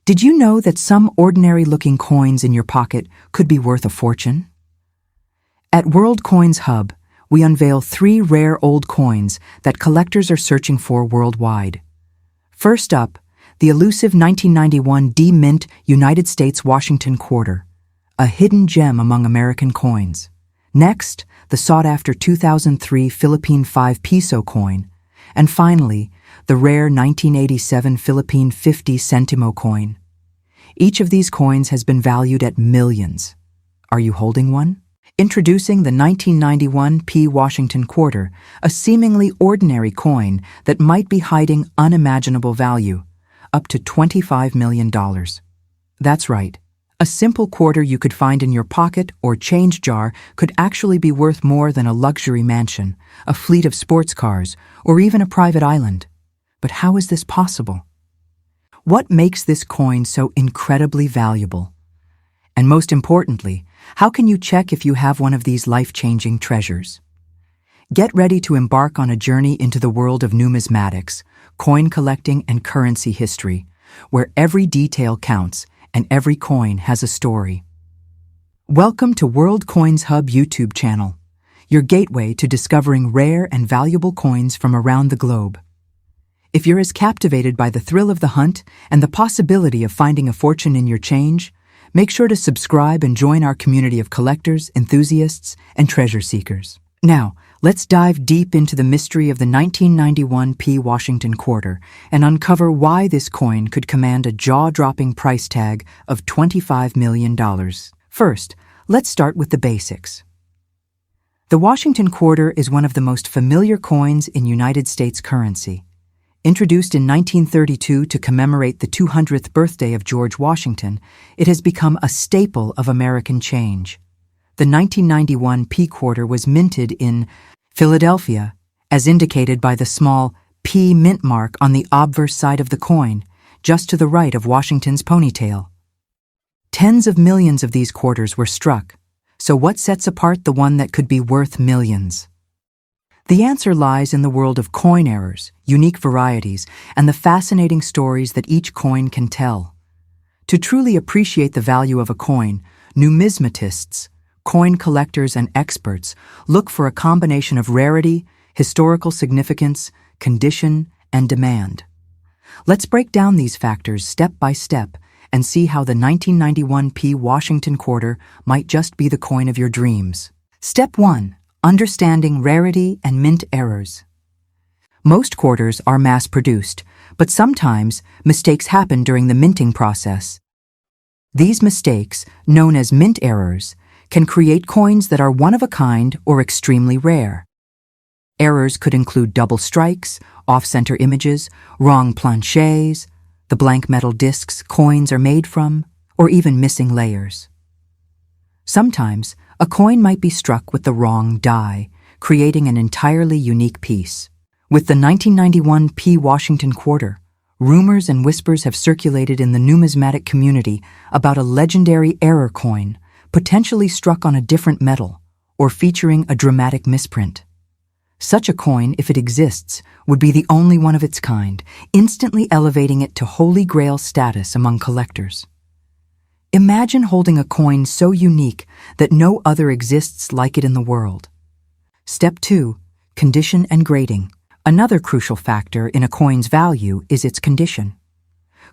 Did you know that some ordinary-looking coins in your pocket could be worth a fortune? At World Coins Hub, we unveil 3 rare old coins that collectors are searching for worldwide. First up, the elusive 1991 D-Mint United States Washington quarter, a hidden gem among American coins. Next, the sought-after 2003 Philippine 5 peso coin, and finally, the rare 1987 Philippine 50 centimo coin. Each of these coins has been valued at millions. Are you holding one? Introducing the 1991 P Washington quarter, a seemingly ordinary coin that might be hiding unimaginable value, up to $25 million. That's right. A simple quarter you could find in your pocket or change jar could actually be worth more than a luxury mansion, a fleet of sports cars, or even a private island. But how is this possible? What makes this coin so incredibly valuable? And most importantly, how can you check if you have one of these life-changing treasures? Get ready to embark on a journey into the world of numismatics, coin collecting, and currency history, where every detail counts and every coin has a story. Welcome to World Coins Hub YouTube channel, your gateway to discovering rare and valuable coins from around the globe. If you're as captivated by the thrill of the hunt and the possibility of finding a fortune in your change, make sure to subscribe and join our community of collectors, enthusiasts, and treasure seekers. Now, let's dive deep into the mystery of the 1991 P Washington quarter and uncover why this coin could command a jaw-dropping price tag of $25 million. First, let's start with the basics. The Washington quarter is one of the most familiar coins in United States currency. Introduced in 1932 to commemorate the 200th birthday of George Washington, it has become a staple of American change. The 1991 P quarter was minted in Philadelphia, as indicated by the small P mint mark on the obverse side of the coin, just to the right of Washington's ponytail. Tens of millions of these quarters were struck, so what sets apart the one that could be worth millions? The answer lies in the world of coin errors, unique varieties, and the fascinating stories that each coin can tell. To truly appreciate the value of a coin, numismatists, coin collectors, and experts look for a combination of rarity, historical significance, condition, and demand. Let's break down these factors step by step and see how the 1991 P Washington quarter might just be the coin of your dreams. Step 1. Understanding rarity and mint errors. Most quarters are mass-produced, but sometimes mistakes happen during the minting process. These mistakes, known as mint errors, can create coins that are one of a kind or extremely rare. Errors could include double strikes, off-center images, wrong planchets, the blank metal discs coins are made from, or even missing layers. Sometimes, a coin might be struck with the wrong die, creating an entirely unique piece. With the 1991 P Washington quarter, rumors and whispers have circulated in the numismatic community about a legendary error coin, potentially struck on a different metal, or featuring a dramatic misprint. Such a coin, if it exists, would be the only one of its kind, instantly elevating it to holy grail status among collectors. Imagine holding a coin so unique that no other exists like it in the world. Step 2. Condition and grading. Another crucial factor in a coin's value is its condition.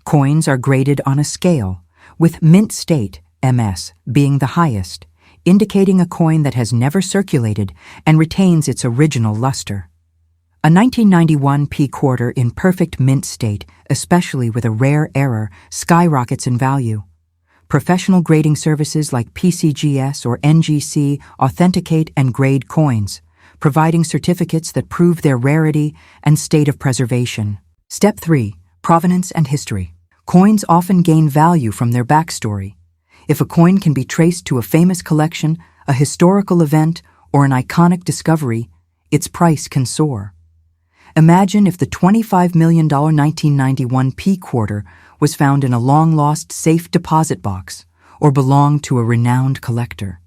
Coins are graded on a scale, with mint state, MS, being the highest, indicating a coin that has never circulated and retains its original luster. A 1991 P quarter in perfect mint state, especially with a rare error, skyrockets in value. Professional grading services like PCGS or NGC authenticate and grade coins, providing certificates that prove their rarity and state of preservation. Step 3. Provenance and history. Coins often gain value from their backstory. If a coin can be traced to a famous collection, a historical event, or an iconic discovery, its price can soar. Imagine if the $25 million 1991 P quarter was found in a long-lost safe deposit box or belonged to a renowned collector.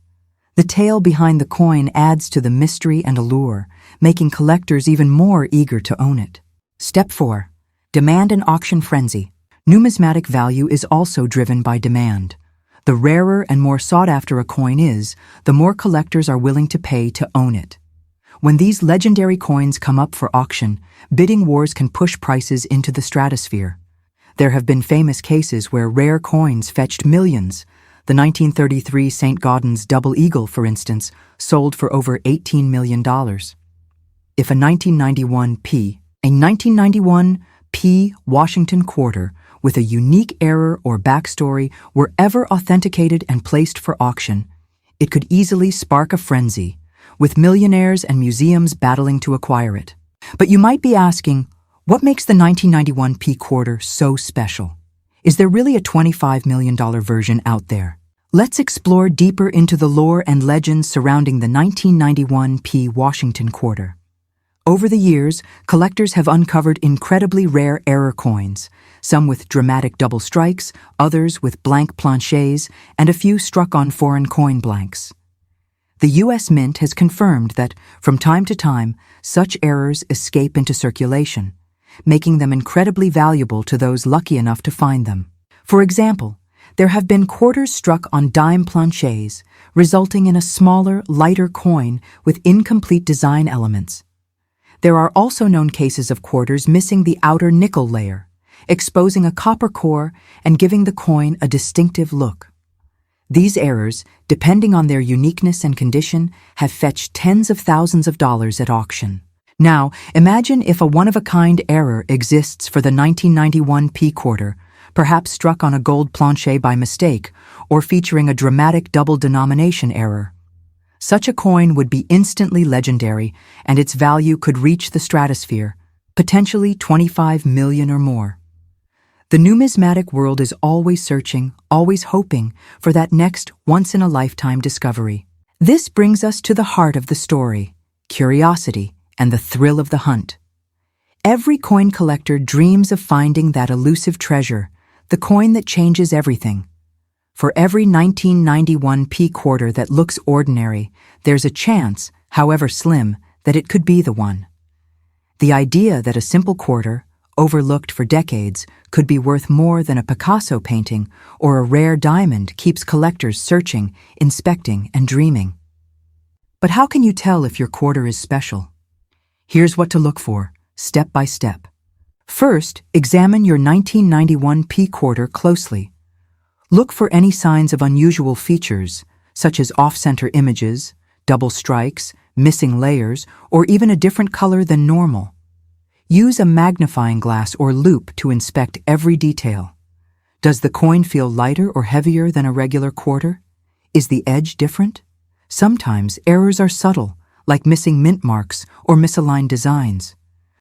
The tale behind the coin adds to the mystery and allure, making collectors even more eager to own it. Step 4. Demand and auction frenzy. Numismatic value is also driven by demand. The rarer and more sought after a coin is, the more collectors are willing to pay to own it. When these legendary coins come up for auction, bidding wars can push prices into the stratosphere. There have been famous cases where rare coins fetched millions. The 1933 St. Gaudens double eagle, for instance, sold for over $18 million. If a 1991 P Washington quarter with a unique error or backstory were ever authenticated and placed for auction, it could easily spark a frenzy, with millionaires and museums battling to acquire it. But you might be asking, what makes the 1991 P quarter so special? Is there really a $25 million version out there? Let's explore deeper into the lore and legends surrounding the 1991 P Washington quarter. Over the years, collectors have uncovered incredibly rare error coins, some with dramatic double strikes, others with blank planchets, and a few struck on foreign coin blanks. The U.S. Mint has confirmed that, from time to time, such errors escape into circulation, making them incredibly valuable to those lucky enough to find them. For example, there have been quarters struck on dime planchets, resulting in a smaller, lighter coin with incomplete design elements. There are also known cases of quarters missing the outer nickel layer, exposing a copper core and giving the coin a distinctive look. These errors, depending on their uniqueness and condition, have fetched tens of thousands of dollars at auction. Now, imagine if a one-of-a-kind error exists for the 1991 P quarter, perhaps struck on a gold planchet by mistake, or featuring a dramatic double denomination error. Such a coin would be instantly legendary, and its value could reach the stratosphere, potentially $25 million or more. The numismatic world is always searching, always hoping for that next once-in-a-lifetime discovery. This brings us to the heart of the story, curiosity and the thrill of the hunt. Every coin collector dreams of finding that elusive treasure, the coin that changes everything. For every 1991 P quarter that looks ordinary, there's a chance, however slim, that it could be the one. The idea that a simple quarter, overlooked for decades, could be worth more than a Picasso painting or a rare diamond keeps collectors searching, inspecting, and dreaming. But how can you tell if your quarter is special? Here's what to look for, step by step. First, examine your 1991 P quarter closely. Look for any signs of unusual features, such as off-center images, double strikes, missing layers, or even a different color than normal. Use a magnifying glass or loupe to inspect every detail. Does the coin feel lighter or heavier than a regular quarter? Is the edge different? Sometimes errors are subtle, like missing mint marks or misaligned designs.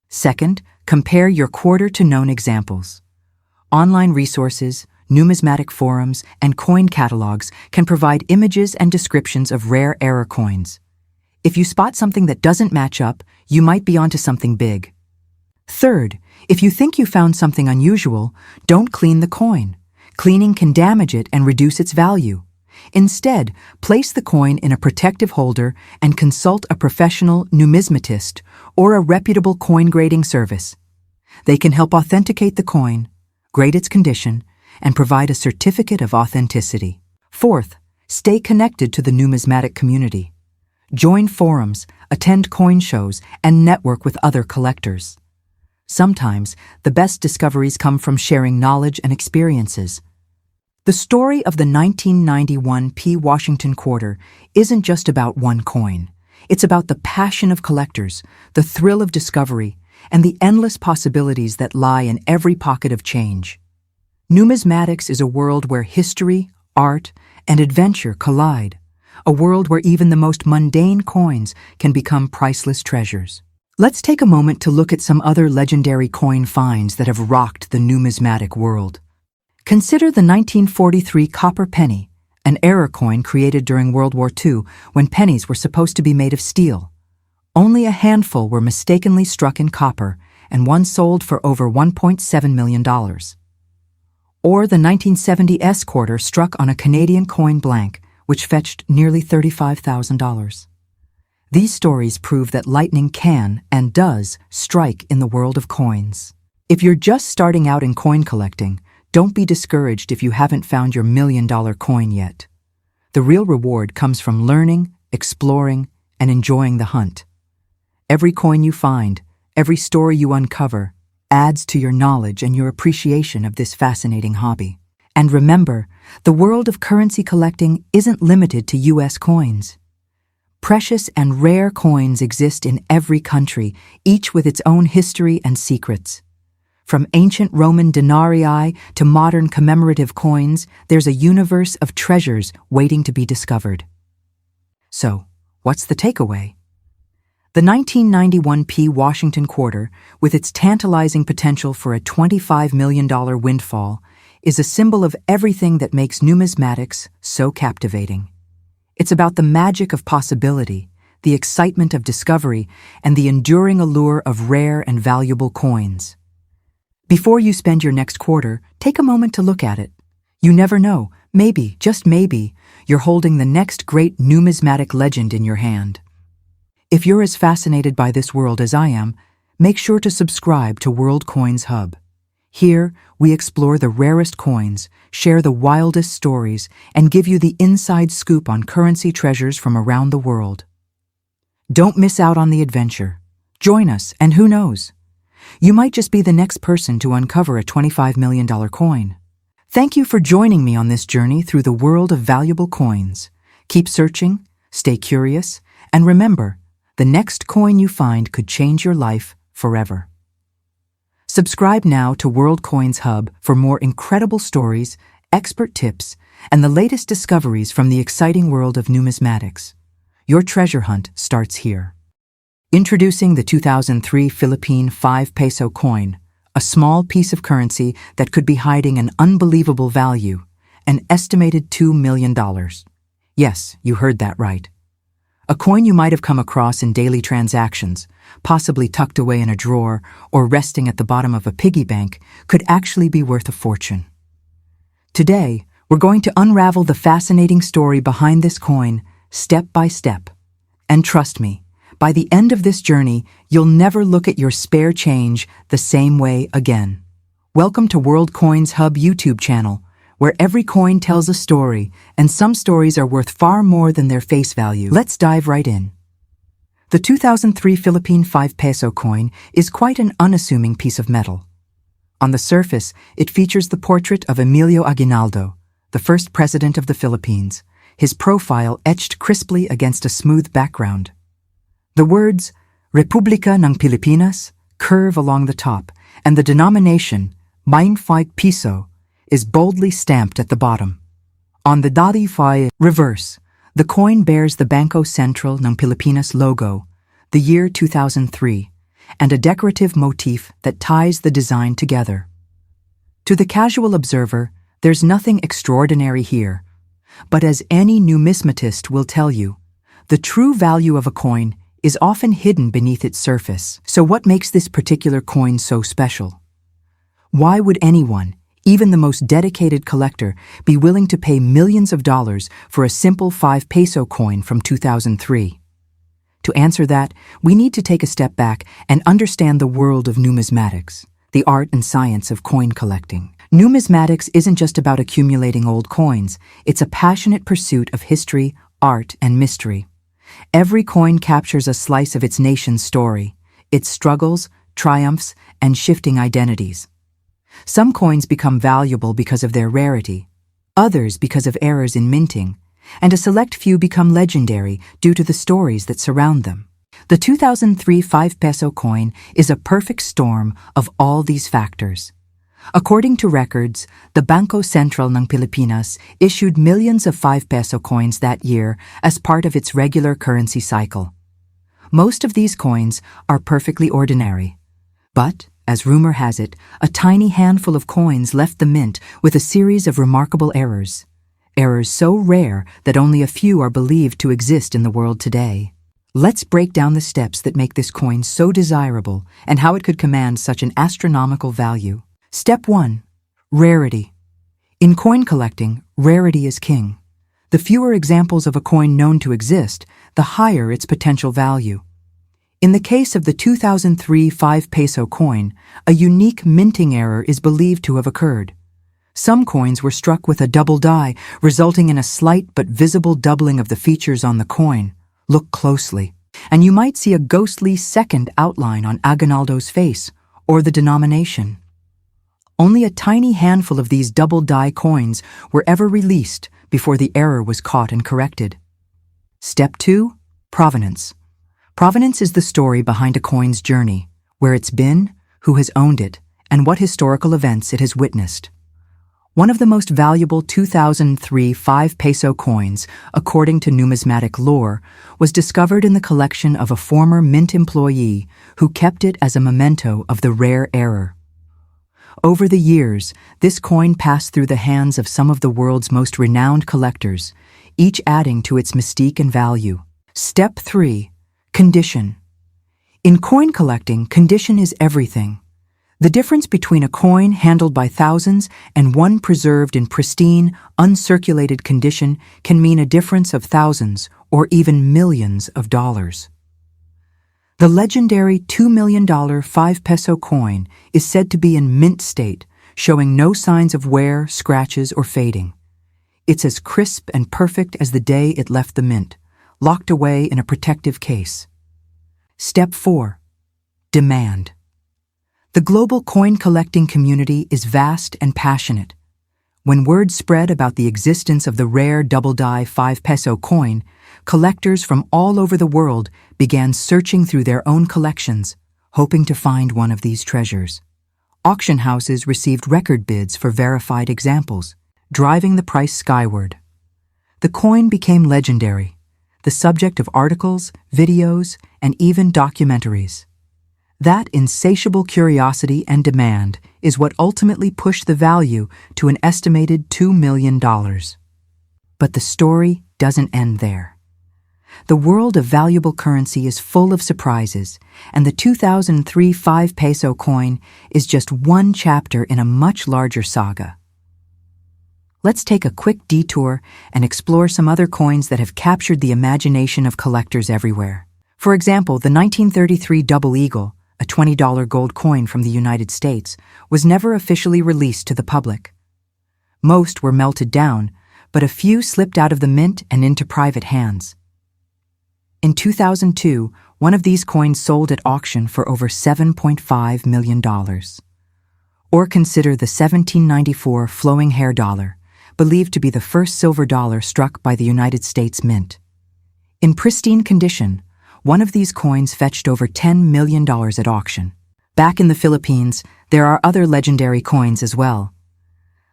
Second, compare your quarter to known examples. Online resources, numismatic forums, and coin catalogs can provide images and descriptions of rare error coins. If you spot something that doesn't match up, you might be onto something big. Third, if you think you found something unusual, don't clean the coin. Cleaning can damage it and reduce its value. Instead, place the coin in a protective holder and consult a professional numismatist or a reputable coin grading service. They can help authenticate the coin, grade its condition, and provide a certificate of authenticity. Fourth, stay connected to the numismatic community. Join forums, attend coin shows, and network with other collectors. Sometimes, the best discoveries come from sharing knowledge and experiences. The story of the 1991 P Washington quarter isn't just about one coin. It's about the passion of collectors, the thrill of discovery, and the endless possibilities that lie in every pocket of change. Numismatics is a world where history, art, and adventure collide, a world where even the most mundane coins can become priceless treasures. Let's take a moment to look at some other legendary coin finds that have rocked the numismatic world. Consider the 1943 copper penny, an error coin created during World War II when pennies were supposed to be made of steel. Only a handful were mistakenly struck in copper, and one sold for over $1.7 million. Or the 1970 S quarter struck on a Canadian coin blank, which fetched nearly $35,000. These stories prove that lightning can and does strike in the world of coins. If you're just starting out in coin collecting, Don't be discouraged if you haven't found your $1,000,000 coin yet. The real reward comes from learning, exploring, and enjoying the hunt. Every coin you find, every story you uncover, adds to your knowledge and your appreciation of this fascinating hobby. And remember, the world of currency collecting isn't limited to US coins. Precious and rare coins exist in every country, each with its own history and secrets. From ancient Roman denarii to modern commemorative coins, there's a universe of treasures waiting to be discovered. So, what's the takeaway? The 1991 P. Washington quarter, with its tantalizing potential for a $25 million windfall, is a symbol of everything that makes numismatics so captivating. It's about the magic of possibility, the excitement of discovery, and the enduring allure of rare and valuable coins. Before you spend your next quarter, take a moment to look at it. You never know, maybe, just maybe, you're holding the next great numismatic legend in your hand. If you're as fascinated by this world as I am, make sure to subscribe to World Coins Hub. Here, we explore the rarest coins, share the wildest stories, and give you the inside scoop on currency treasures from around the world. Don't miss out on the adventure. Join us, and who knows? You might just be the next person to uncover a $25 million coin. Thank you for joining me on this journey through the world of valuable coins. Keep searching, stay curious, and remember, the next coin you find could change your life forever. Subscribe now to World Coins Hub for more incredible stories, expert tips, and the latest discoveries from the exciting world of numismatics. Your treasure hunt starts here. Introducing the 2003 Philippine 5 peso coin, a small piece of currency that could be hiding an unbelievable value, an estimated $2 million. Yes, you heard that right. A coin you might have come across in daily transactions, possibly tucked away in a drawer or resting at the bottom of a piggy bank, could actually be worth a fortune. Today, we're going to unravel the fascinating story behind this coin, step by step. And trust me, by the end of this journey, you'll never look at your spare change the same way again. Welcome to World Coins Hub YouTube channel, where every coin tells a story, and some stories are worth far more than their face value. Let's dive right in. The 2003 Philippine 5 peso coin is quite an unassuming piece of metal. On the surface, it features the portrait of Emilio Aguinaldo, the first president of the Philippines, his profile etched crisply against a smooth background. The words, Republika ng Pilipinas, curve along the top, and the denomination, MILLION peso, is boldly stamped at the bottom. On the dati 5 reverse, the coin bears the Bangko Sentral ng Pilipinas logo, the year 2003, and a decorative motif that ties the design together. To the casual observer, there's nothing extraordinary here, but as any numismatist will tell you, the true value of a coin is often hidden beneath its surface. So what makes this particular coin so special? Why would anyone, even the most dedicated collector, be willing to pay millions of dollars for a simple 5 peso coin from 2003? To answer that, we need to take a step back and understand the world of numismatics, the art and science of coin collecting. Numismatics isn't just about accumulating old coins, it's a passionate pursuit of history, art, and mystery. Every coin captures a slice of its nation's story, its struggles, triumphs, and shifting identities. Some coins become valuable because of their rarity, others because of errors in minting, and a select few become legendary due to the stories that surround them. The 2003 5 peso coin is a perfect storm of all these factors. According to records, the Bangko Sentral ng Pilipinas issued millions of 5 peso coins that year as part of its regular currency cycle. Most of these coins are perfectly ordinary. But, as rumor has it, a tiny handful of coins left the mint with a series of remarkable errors. Errors so rare that only a few are believed to exist in the world today. Let's break down the steps that make this coin so desirable and how it could command such an astronomical value. Step 1. Rarity. In coin collecting, rarity is king. The fewer examples of a coin known to exist, the higher its potential value. In the case of the 2003 5 peso coin, a unique minting error is believed to have occurred. Some coins were struck with a double die, resulting in a slight but visible doubling of the features on the coin. Look closely, and you might see a ghostly second outline on Aguinaldo's face, or the denomination. Only a tiny handful of these double die coins were ever released before the error was caught and corrected. Step 2. Provenance. Provenance is the story behind a coin's journey, where it's been, who has owned it, and what historical events it has witnessed. One of the most valuable 2003 5-peso coins, according to numismatic lore, was discovered in the collection of a former mint employee who kept it as a memento of the rare error. Over the years, this coin passed through the hands of some of the world's most renowned collectors, each adding to its mystique and value. Step 3. Condition. In coin collecting, condition is everything. The difference between a coin handled by thousands and one preserved in pristine, uncirculated condition can mean a difference of thousands or even millions of dollars. The legendary $2 million 5-peso coin is said to be in mint state, showing no signs of wear, scratches, or fading. It's as crisp and perfect as the day it left the mint, locked away in a protective case. Step 4. Demand. The global coin collecting community is vast and passionate. When word spread about the existence of the rare double-die 5-peso coin, collectors from all over the world began searching through their own collections, hoping to find one of these treasures. Auction houses received record bids for verified examples, driving the price skyward. The coin became legendary, the subject of articles, videos, and even documentaries. That insatiable curiosity and demand is what ultimately pushed the value to an estimated $2 million. But the story doesn't end there. The world of valuable currency is full of surprises, and the 2003 5-peso coin is just one chapter in a much larger saga. Let's take a quick detour and explore some other coins that have captured the imagination of collectors everywhere. For example, the 1933 Double Eagle, a $20 gold coin from the United States, was never officially released to the public. Most were melted down, but a few slipped out of the mint and into private hands. In 2002, one of these coins sold at auction for over $7.5 million. Or consider the 1794 flowing hair dollar, believed to be the first silver dollar struck by the United States Mint. In pristine condition, one of these coins fetched over $10 million at auction. Back in the Philippines, there are other legendary coins as well.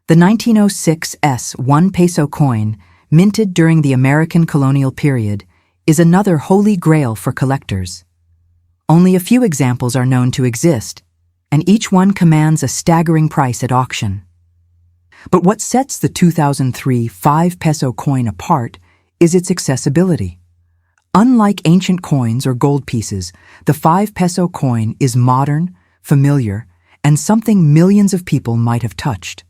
The 1906 1-peso coin, minted during the American colonial period, is another holy grail for collectors. Only a few examples are known to exist, and each one commands a staggering price at auction. But what sets the 2003 5-peso coin apart is its accessibility. Unlike ancient coins or gold pieces, the 5-peso coin is modern, familiar, and something millions of people might have touched.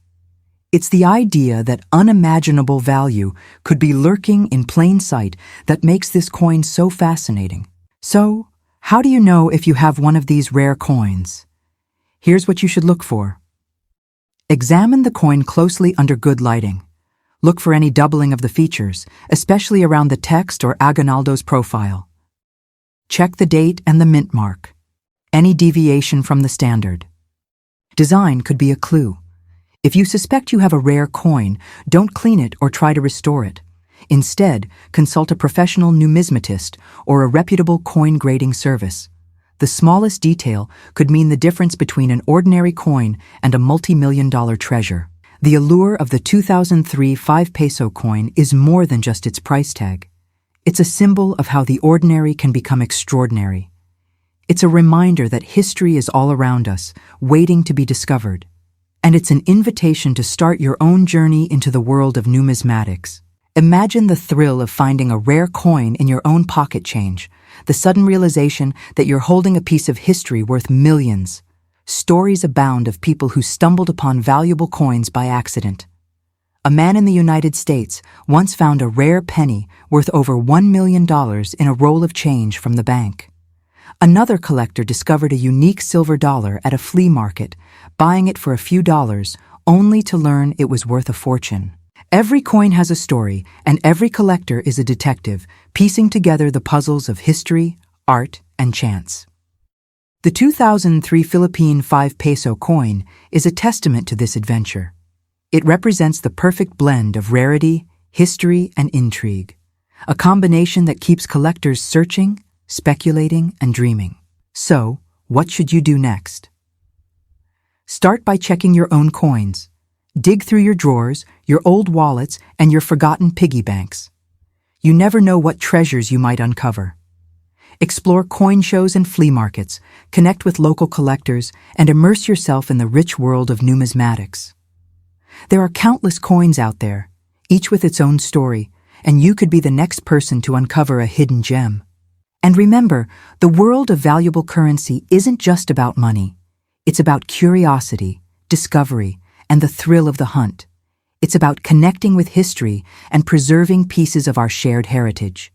It's the idea that unimaginable value could be lurking in plain sight that makes this coin so fascinating. So, how do you know if you have one of these rare coins? Here's what you should look for. Examine the coin closely under good lighting. Look for any doubling of the features, especially around the text or Aguinaldo's profile. Check the date and the mint mark. Any deviation from the standard. Design could be a clue. If you suspect you have a rare coin, don't clean it or try to restore it. Instead, consult a professional numismatist or a reputable coin grading service. The smallest detail could mean the difference between an ordinary coin and a multi-million-dollar treasure. The allure of the 2003 5-peso coin is more than just its price tag. It's a symbol of how the ordinary can become extraordinary. It's a reminder that history is all around us, waiting to be discovered. And it's an invitation to start your own journey into the world of numismatics. Imagine the thrill of finding a rare coin in your own pocket change, the sudden realization that you're holding a piece of history worth millions. Stories abound of people who stumbled upon valuable coins by accident. A man in the United States once found a rare penny worth over $1 million in a roll of change from the bank. Another collector discovered a unique silver dollar at a flea market, buying it for a few dollars, only to learn it was worth a fortune. Every coin has a story, and every collector is a detective, piecing together the puzzles of history, art, and chance. The 2003 Philippine 5 peso coin is a testament to this adventure. It represents the perfect blend of rarity, history, and intrigue, a combination that keeps collectors searching, speculating, and dreaming. So, what should you do next? Start by checking your own coins. Dig through your drawers, your old wallets, and your forgotten piggy banks. You never know what treasures you might uncover. Explore coin shows and flea markets, connect with local collectors, and immerse yourself in the rich world of numismatics. There are countless coins out there, each with its own story, and you could be the next person to uncover a hidden gem. And remember, the world of valuable currency isn't just about money. It's about curiosity, discovery, and the thrill of the hunt. It's about connecting with history and preserving pieces of our shared heritage.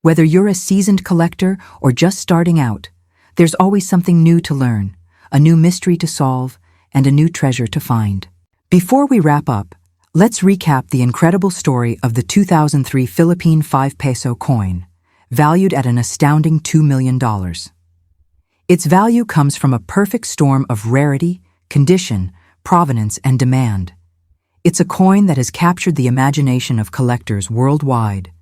Whether you're a seasoned collector or just starting out, there's always something new to learn, a new mystery to solve, and a new treasure to find. Before we wrap up, let's recap the incredible story of the 2003 Philippine 5 peso coin, valued at an astounding $2 million. Its value comes from a perfect storm of rarity, condition, provenance, and demand. It's a coin that has captured the imagination of collectors worldwide,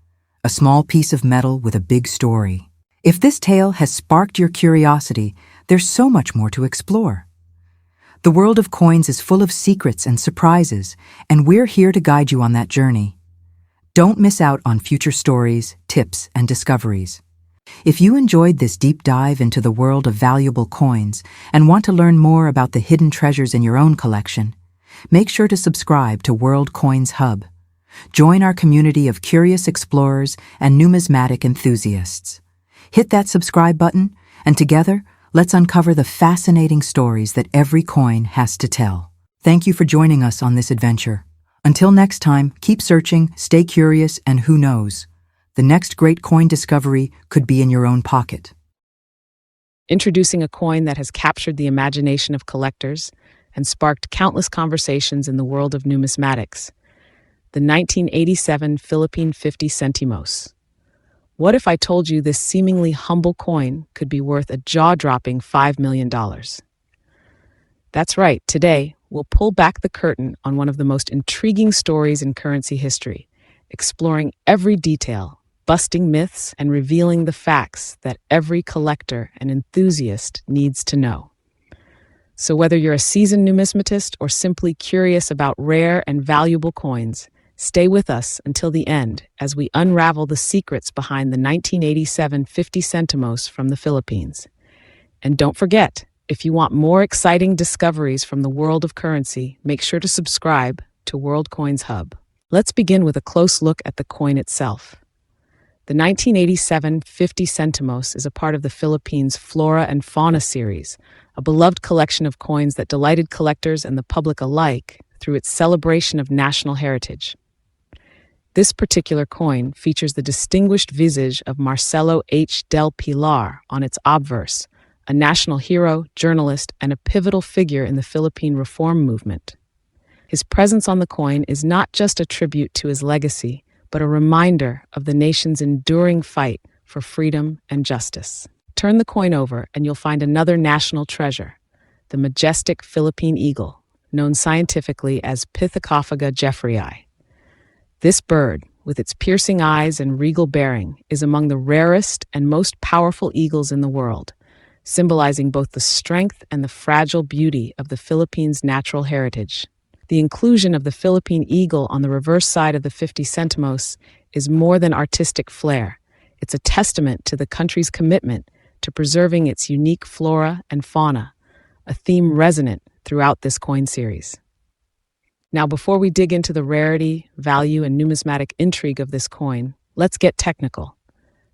a small piece of metal with a big story. If this tale has sparked your curiosity, there's so much more to explore. The world of coins is full of secrets and surprises, and we're here to guide you on that journey. Don't miss out on future stories, tips, and discoveries. If you enjoyed this deep dive into the world of valuable coins and want to learn more about the hidden treasures in your own collection, make sure to subscribe to World Coins Hub. Join our community of curious explorers and numismatic enthusiasts. Hit that subscribe button, and together, let's uncover the fascinating stories that every coin has to tell. Thank you for joining us on this adventure. Until next time, keep searching, stay curious, and who knows? The next great coin discovery could be in your own pocket. Introducing a coin that has captured the imagination of collectors and sparked countless conversations in the world of numismatics. The 1987 Philippine 50 centimos. What if I told you this seemingly humble coin could be worth a jaw-dropping $5 million? That's right, today we'll pull back the curtain on one of the most intriguing stories in currency history, exploring every detail, busting myths, and revealing the facts that every collector and enthusiast needs to know. So whether you're a seasoned numismatist or simply curious about rare and valuable coins, stay with us until the end as we unravel the secrets behind the 1987 50 centimos from the Philippines. And don't forget, if you want more exciting discoveries from the world of currency, make sure to subscribe to World Coins Hub. Let's begin with a close look at the coin itself. The 1987 50 centimos is a part of the Philippines' Flora and Fauna series, a beloved collection of coins that delighted collectors and the public alike through its celebration of national heritage. This particular coin features the distinguished visage of Marcelo H. del Pilar on its obverse, a national hero, journalist, and a pivotal figure in the Philippine reform movement. His presence on the coin is not just a tribute to his legacy, but a reminder of the nation's enduring fight for freedom and justice. Turn the coin over and you'll find another national treasure, the majestic Philippine eagle, known scientifically as Pithecophaga jeffreyi. This bird, with its piercing eyes and regal bearing, is among the rarest and most powerful eagles in the world, symbolizing both the strength and the fragile beauty of the Philippines' natural heritage. The inclusion of the Philippine eagle on the reverse side of the 50 centimos is more than artistic flair. It's a testament to the country's commitment to preserving its unique flora and fauna, a theme resonant throughout this coin series. Now, before we dig into the rarity, value, and numismatic intrigue of this coin, let's get technical.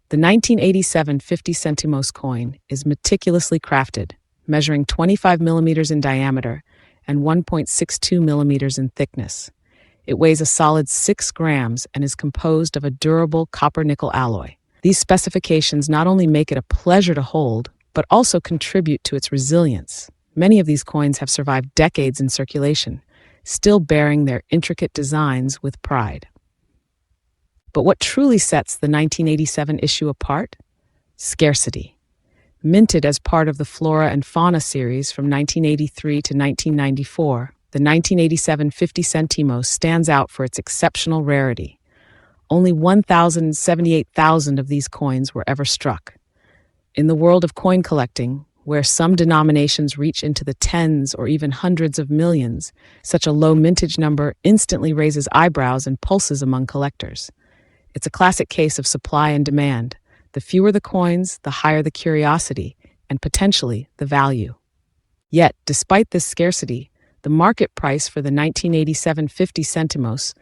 The 1987 50 centimos coin is meticulously crafted, measuring 25 millimeters in diameter and 1.62 millimeters in thickness. It weighs a solid 6 grams and is composed of a durable copper-nickel alloy. These specifications not only make it a pleasure to hold, but also contribute to its resilience. Many of these coins have survived decades in circulation, still bearing their intricate designs with pride. But what truly sets the 1987 issue apart? Scarcity. Minted as part of the Flora and Fauna series from 1983 to 1994, the 1987 50 centimos stands out for its exceptional rarity. Only 1,078,000 of these coins were ever struck. In the world of coin collecting, where some denominations reach into the tens or even hundreds of millions, such a low mintage number instantly raises eyebrows and pulses among collectors. It's a classic case of supply and demand. The fewer the coins, the higher the curiosity, and potentially the value. Yet, despite this scarcity, the market price for the 1987 50 centimos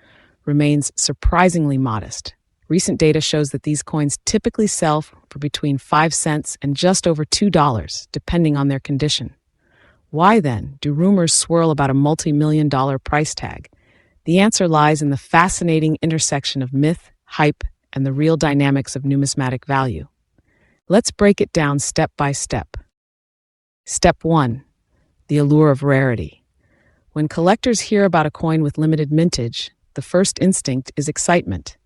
remains surprisingly modest. Recent data shows that these coins typically sell for between 5 cents and just over $2, depending on their condition. Why then do rumors swirl about a multi-million-dollar price tag? The answer lies in the fascinating intersection of myth, hype, and the real dynamics of numismatic value. Let's break it down step by step. Step 1. The allure of rarity. When collectors hear about a coin with limited mintage, the first instinct is excitement.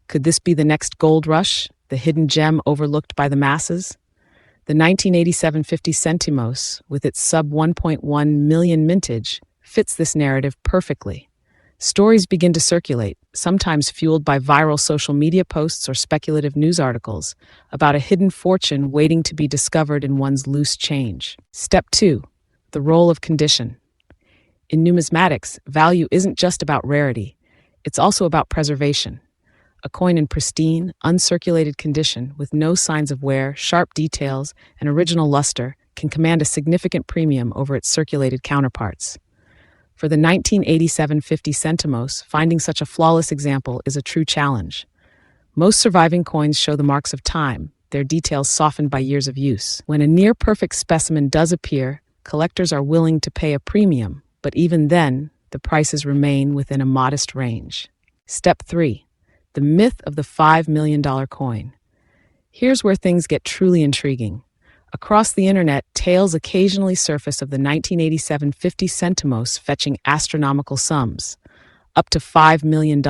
Could this be the next gold rush, the hidden gem overlooked by the masses? The 1987 50 centimos, with its sub 1.1 million mintage, fits this narrative perfectly. Stories begin to circulate, sometimes fueled by viral social media posts or speculative news articles, about a hidden fortune waiting to be discovered in one's loose change. Step 2. The role of condition. In numismatics, value isn't just about rarity, it's also about preservation. A coin in pristine, uncirculated condition with no signs of wear, sharp details, and original luster can command a significant premium over its circulated counterparts. For the 1987 50 centimos, finding such a flawless example is a true challenge. Most surviving coins show the marks of time, their details softened by years of use. When a near-perfect specimen does appear, collectors are willing to pay a premium, but even then, the prices remain within a modest range. Step 3. The myth of the $5 million coin. Here's where things get truly intriguing. Across the internet, tales occasionally surface of the 1987 50 centimos fetching astronomical sums, up to $5 million.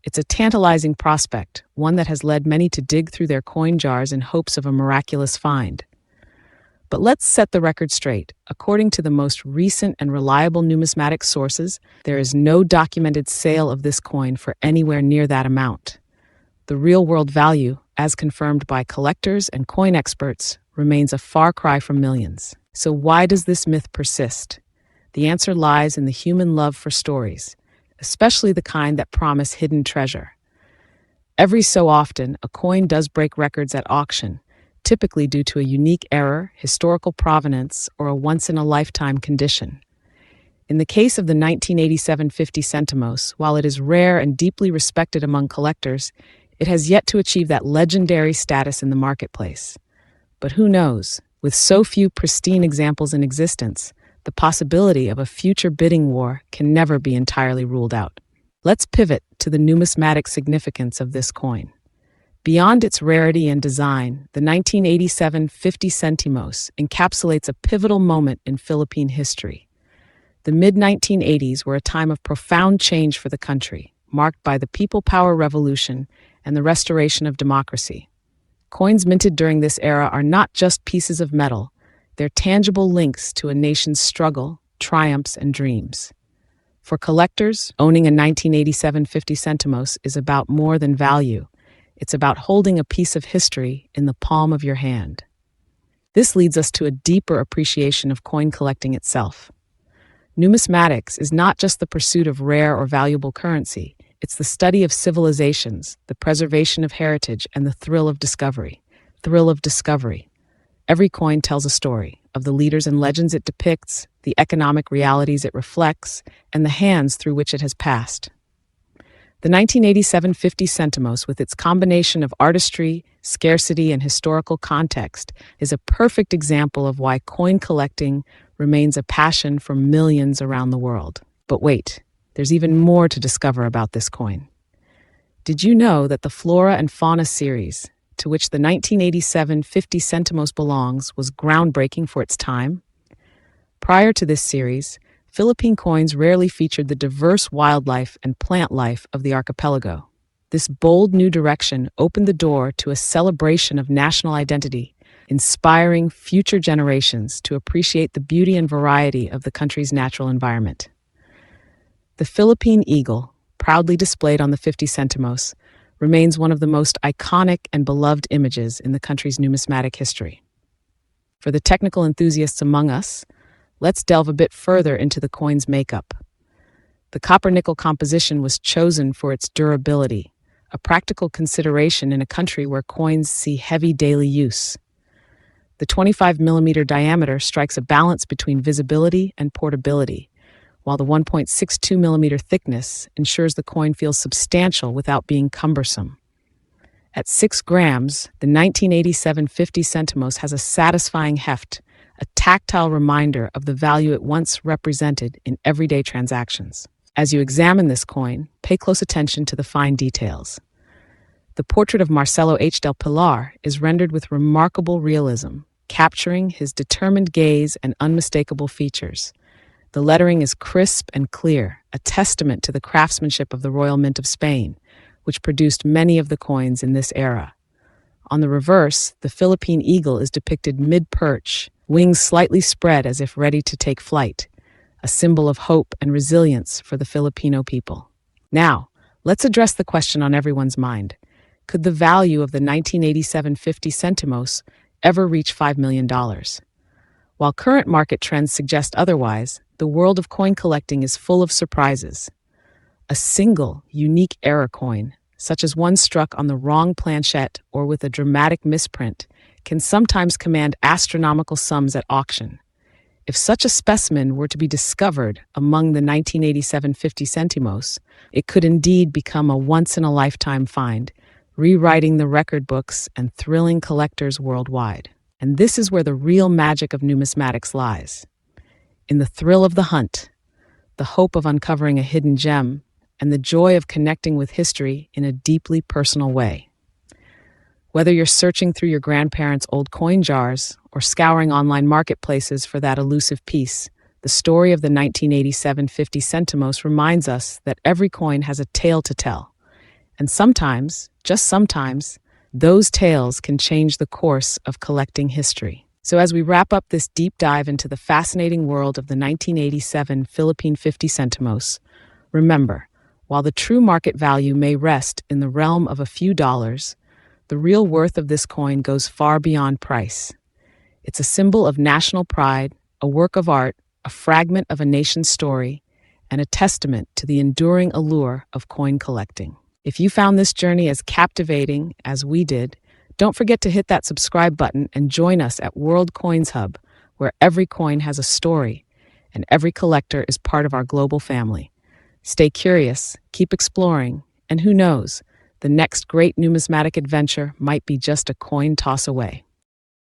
It's a tantalizing prospect, one that has led many to dig through their coin jars in hopes of a miraculous find. But let's set the record straight. According to the most recent and reliable numismatic sources, there is no documented sale of this coin for anywhere near that amount. The real-world value, as confirmed by collectors and coin experts, remains a far cry from millions. So why does this myth persist? The answer lies in the human love for stories, especially the kind that promise hidden treasure. Every so often, a coin does break records at auction, typically due to a unique error, historical provenance, or a once-in-a-lifetime condition. In the case of the 1987 50 centimos, while it is rare and deeply respected among collectors, it has yet to achieve that legendary status in the marketplace. But who knows, with so few pristine examples in existence, the possibility of a future bidding war can never be entirely ruled out. Let's pivot to the numismatic significance of this coin. Beyond its rarity and design, the 1987 50 centimos encapsulates a pivotal moment in Philippine history. The mid-1980s were a time of profound change for the country, marked by the People Power Revolution and the restoration of democracy. Coins minted during this era are not just pieces of metal, they're tangible links to a nation's struggle, triumphs, and dreams. For collectors, owning a 1987 50 centimos is about more than value. It's about holding a piece of history in the palm of your hand. This leads us to a deeper appreciation of coin collecting itself. Numismatics is not just the pursuit of rare or valuable currency, it's the study of civilizations, the preservation of heritage, and the thrill of discovery. Every coin tells a story of the leaders and legends it depicts, the economic realities it reflects, and the hands through which it has passed. The 1987 50 centimos, with its combination of artistry, scarcity, and historical context, is a perfect example of why coin collecting remains a passion for millions around the world. But wait, there's even more to discover about this coin. Did you know that the Flora and Fauna series, to which the 1987 50 centimos belongs, was groundbreaking for its time? Prior to this series, Philippine coins rarely featured the diverse wildlife and plant life of the archipelago. This bold new direction opened the door to a celebration of national identity, inspiring future generations to appreciate the beauty and variety of the country's natural environment. The Philippine eagle, proudly displayed on the 50 centimos, remains one of the most iconic and beloved images in the country's numismatic history. For the technical enthusiasts among us, let's delve a bit further into the coin's makeup. The copper-nickel composition was chosen for its durability, a practical consideration in a country where coins see heavy daily use. The 25mm diameter strikes a balance between visibility and portability, while the 1.62mm thickness ensures the coin feels substantial without being cumbersome. At 6 grams, the 1987 50 centimos has a satisfying heft, a tactile reminder of the value it once represented in everyday transactions. As you examine this coin, pay close attention to the fine details. The portrait of Marcelo H. del Pilar is rendered with remarkable realism, capturing his determined gaze and unmistakable features. The lettering is crisp and clear, a testament to the craftsmanship of the Royal Mint of Spain, which produced many of the coins in this era. On the reverse, the Philippine eagle is depicted mid-perch, wings slightly spread as if ready to take flight, a symbol of hope and resilience for the Filipino people. Now, let's address the question on everyone's mind. Could the value of the 1987 50 centimos ever reach $5 million? While current market trends suggest otherwise, the world of coin collecting is full of surprises. A single, unique error coin, such as one struck on the wrong planchette or with a dramatic misprint, can sometimes command astronomical sums at auction. If such a specimen were to be discovered among the 1987 50 centimos, it could indeed become a once-in-a-lifetime find, rewriting the record books and thrilling collectors worldwide. And this is where the real magic of numismatics lies. In the thrill of the hunt, the hope of uncovering a hidden gem, and the joy of connecting with history in a deeply personal way. Whether you're searching through your grandparents' old coin jars or scouring online marketplaces for that elusive piece, the story of the 1987 50 centimos reminds us that every coin has a tale to tell. And sometimes, just sometimes, those tales can change the course of collecting history. So as we wrap up this deep dive into the fascinating world of the 1987 Philippine 50 centimos, remember, while the true market value may rest in the realm of a few dollars, the real worth of this coin goes far beyond price. It's a symbol of national pride, a work of art, a fragment of a nation's story, and a testament to the enduring allure of coin collecting. If you found this journey as captivating as we did, don't forget to hit that subscribe button and join us at World Coins Hub, where every coin has a story and every collector is part of our global family. Stay curious, keep exploring, and who knows, the next great numismatic adventure might be just a coin toss away.